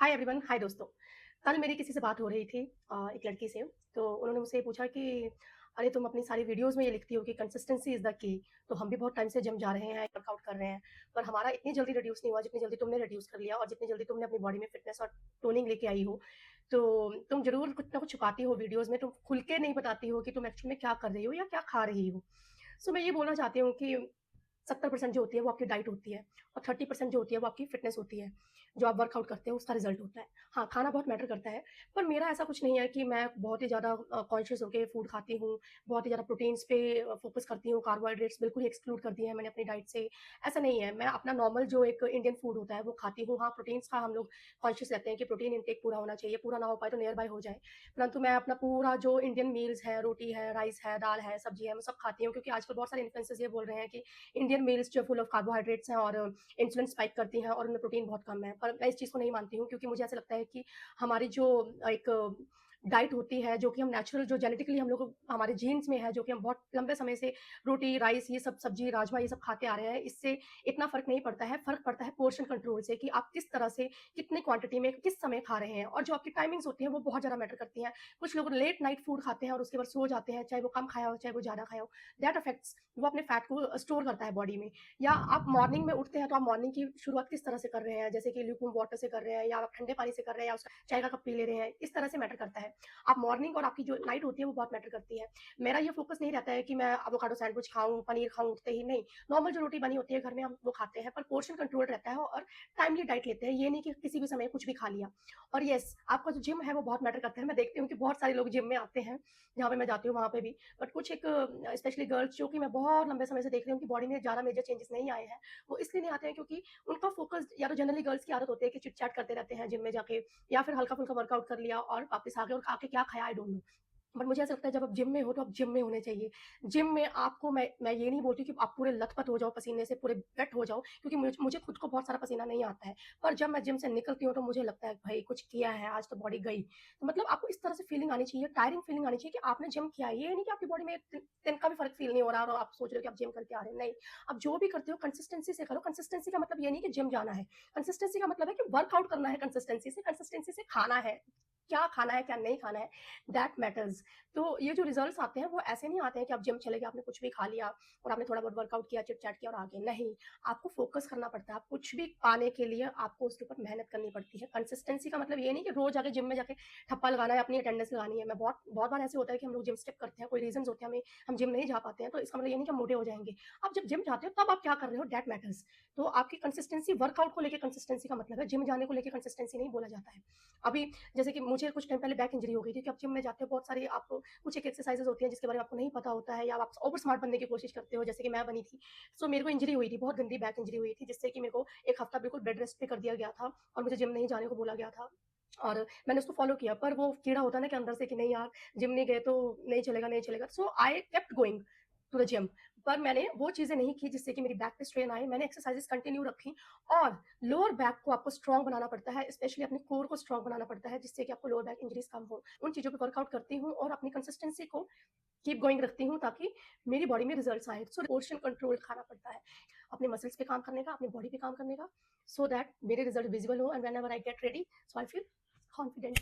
Hi everyone, हाय दोस्तों। कल मेरी किसी से बात हो रही थी एक लड़की से, तो उन्होंने मुझसे पूछा कि अरे तुम अपनी सारी वीडियोज़ में ये लिखती हो कि कंसिस्टेंसी इज़ द की। तो हम भी बहुत टाइम से जिम जा रहे हैं, वर्कआउट कर रहे हैं, पर हमारा इतनी जल्दी रिड्यूस नहीं हुआ जितनी जल्दी तुमने रिड्यूस कर लिया और जितनी जल्दी तुमने अपनी बॉडी में फिटनेस और टोनिंग लेके आई हो। तो तुम ज़रूर कुछ ना कुछ छुपाती हो वीडियोज़ में, तुम खुल के नहीं बताती हो कि तुम एक्चुअल में क्या कर रही हो या क्या खा रही हो। सो मैं ये बोलना चाहती हूँ कि 70% जो होती है वो आपकी डाइट होती है और 30% जो होती है वो आपकी फिटनेस होती है। जो आप वर्कआउट करते हो उसका रिज़ल्ट होता है। हाँ, खाना बहुत मैटर करता है, पर मेरा ऐसा कुछ नहीं है कि मैं बहुत ही ज़्यादा कॉन्शियस होके फूड खाती हूँ, बहुत ही ज़्यादा प्रोटीन्स पे फ़ोकस करती हूँ, कार्बोहाइड्रेट्स बिल्कुल ही एक्सक्लूड कर दिए हैं मैंने अपनी डाइट से, ऐसा नहीं है। मैं अपना नॉर्मल जो एक इंडियन फूड होता है वो खाती हूँ। हाँ, प्रोटीन्स का हम लोग कॉन्शियस रहते हैं कि प्रोटीन इनटेक पूरा होना चाहिए, पूरा ना हो पाए तो नियर बाय हो जाए। परंतु मैं अपना पूरा जो इंडियन मील्स है, रोटी है, राइस है, दाल है, सब्ज़ी है, मैं सब खाती हूँ क्योंकि आजकल बहुत सारे इन्फ्लुएंसर्स ये बोल रहे हैं कि इंडियन मील्स जो फुल ऑफ कार्बोहाइड्रेट्स हैं और इंसुलिन स्पाइक करती हैं और उनमें प्रोटीन बहुत कम है। पर मैं इस चीज़ को नहीं मानती हूँ क्योंकि मुझे ऐसा लगता है कि हमारी जो एक डाइट होती है, जो कि हम नेचुरल जो जेनेटिकली हम लोग हमारे जीन्स में है, जो कि हम बहुत लंबे समय से रोटी, राइस ये सब सब्ज़ी, राजमा ये सब खाते आ रहे हैं, इससे इतना फ़र्क नहीं पड़ता है। फ़र्क पड़ता है पोर्शन कंट्रोल से कि आप किस तरह से, कितनी क्वांटिटी में, किस समय खा रहे हैं और जो आपकी टाइमिंग्स होती हैं, वो बहुत ज़्यादा मैटर करती हैं। कुछ लोग लेट नाइट फूड खाते हैं और उसके बाद सो जाते हैं, चाहे वो कम खाया हो, चाहे वो ज़्यादा खाया हो। दैट अफेक्ट्स वो अपने फैट को स्टोर करता है बॉडी में। या आप मॉर्निंग में उठते हैं तो आप मॉर्निंग की शुरुआत किस तरह से कर रहे हैं, जैसे कि ल्यूकवार्म वाटर से कर रहे हैं या आप ठंडे पानी से कर रहे हैं या उसका चाय का कप पी ले रहे हैं, इस तरह से मैटर करता है। आप मॉर्निंग और आपकी जो नाइट होती है वो बहुत मैटर करती है। मेरा ये फोकस नहीं रहता है कि मैं एवोकाडो सैंडविच खाऊँ, पनीर खाऊँ उठते ही, नहीं। नॉर्मल जो रोटी बनी होती है घर में हम वो खाते हैं, पर पोर्शन कंट्रोल रहता है और टाइमली डाइट लेते हैं। ये नहीं कि किसी भी समय कुछ भी खा लिया। और येस, आपका जो जिम है वो बहुत मैटर करता है। मैं देखती हूँ कि बहुत सारे लोग जिम में आते हैं, जहाँ पे मैं जाती हूँ वहाँ पे भी। बट कुछ एक स्पेशली गर्ल्स जो कि मैं बहुत लंबे समय से देख रही हूँ कि बॉडी में ज़्यादा मेजर चेंजेस नहीं आए हैं। वो इसलिए नहीं आते हैं क्योंकि उनका फ़ोकस, या तो जनरली गर्ल्स की आदत होती है कि चिट-चैट करते रहते हैं जिम में जाके, या फिर हल्का-फुल्का वर्कआउट कर लिया और वापस आ गए और आके क्या खाया आई डोंट नो। बट मुझे ऐसा लगता है जब आप जिम में हो तो आप जिम में होने चाहिए। जिम में आपको मैं ये नहीं बोलती कि आप पूरे लथपथ हो जाओ पसीने से, पूरे वेट हो जाओ, क्योंकि मुझे खुद को बहुत सारा पसीना नहीं आता है। पर जब मैं जिम से निकलती हूँ तो मुझे लगता है भई कुछ किया है, आज तो बॉडी गई। तो मतलब आपको इस तरह से फीलिंग आनी चाहिए, टायरिंग फीलिंग आनी चाहिए कि आपने जिम किया है। ये नहीं कि आपकी बॉडी में तिनका भी फ़र्क फ़ील नहीं हो रहा और आप सोच रहे हो कि आप जिम करके आ रहे हैं, नहीं। आप जो भी करते हो कंसिस्टेंसी से करो। कंसिस्टेंसी का मतलब ये नहीं कि जिम जाना है। कंसिस्टेंसी का मतलब है कि वर्कआउट करना है कंसिस्टेंसी से खाना है। क्या खाना है, क्या नहीं खाना है, दैट मैटर्स। तो ये जो रिज़ल्ट्स आते हैं वो ऐसे नहीं आते हैं कि आप जिम चले गए, आपने कुछ भी खा लिया और आपने थोड़ा बहुत वर्कआउट किया, चिट-चैट किया और आ गए, नहीं। आपको फ़ोकस करना पड़ता है, आप कुछ भी पाने के लिए आपको उसके ऊपर मेहनत करनी पड़ती है। कंसिस्टेंसी का मतलब ये नहीं कि रोज़ आके जिम में जाके ठप्पा लगाना है, अपनी अटेंडेंस लगानी है। मैं बहुत बहुत बार ऐसे होता है कि हम लोग जिम स्किप करते हैं, कोई रीज़न्स होते हैं हम जिम नहीं जा पाते हैं, तो इसका मतलब ये नहीं कि हम मोटे हो जाएँगे। आप जब जिम जाते हो तब आप क्या कर रहे हो, दैट मैटर्स। तो आपकी कंसिस्टेंसी, वर्कआउट को लेके कंसिस्टेंसी का मतलब है, जिम जाने को लेके कंसिस्टेंसी नहीं बोला जाता है। अभी जैसे कि मुझे कुछ टाइम पहले बैक इंजरी हो गई थी कि आप जिम में जाते हो, बहुत सारी आप कुछ एक एक्सरसाइज़ेज़ होती हैं जिसके बारे में आपको नहीं पता होता है या आप ओवर स्मार्ट बनने की कोशिश करते हो, जैसे कि मैं बनी थी। सो मेरे को इंजरी हुई थी, बहुत गंदी बैक इंजरी हुई थी जिससे कि मेरे को 1 हफ्ता बिल्कुल बेड रेस्ट पे कर दिया गया था और मुझे जिम नहीं जाने को बोला गया था। और मैंने उसको फ़ॉलो किया, पर वो कीड़ा होता है ना कि अंदर से कि नहीं यार, जिम नहीं गए तो नहीं चलेगा, नहीं चलेगा। So I kept going to the gym. पर मैंने वो चीज़ें नहीं की जिससे कि मेरी बैक पे स्ट्रेन आए। मैंने एक्सरसाइज़ेज़ कंटिन्यू रखी और लोअर बैक को आपको स्ट्रॉन्ग बनाना पड़ता है, स्पेशली अपने कोर को स्ट्रॉन्ग बनाना पड़ता है जिससे कि आपको लोअर बैक इंजरीज़ कम हो। उन चीज़ों पे वर्कआउट करती हूँ और अपनी कंसिस्टेंसी को कीप गोइंग रखती हूँ ताकि मेरी बॉडी में रिज़ल्ट्स आएँ। सो पोर्शन कंट्रोल खाना पड़ता है, अपने मसल्स पे काम करने का, अपनी बॉडी पे काम करने का, सो दैट मेरे रिज़ल्ट विज़िबल हो and whenever I get ready, so I feel confident.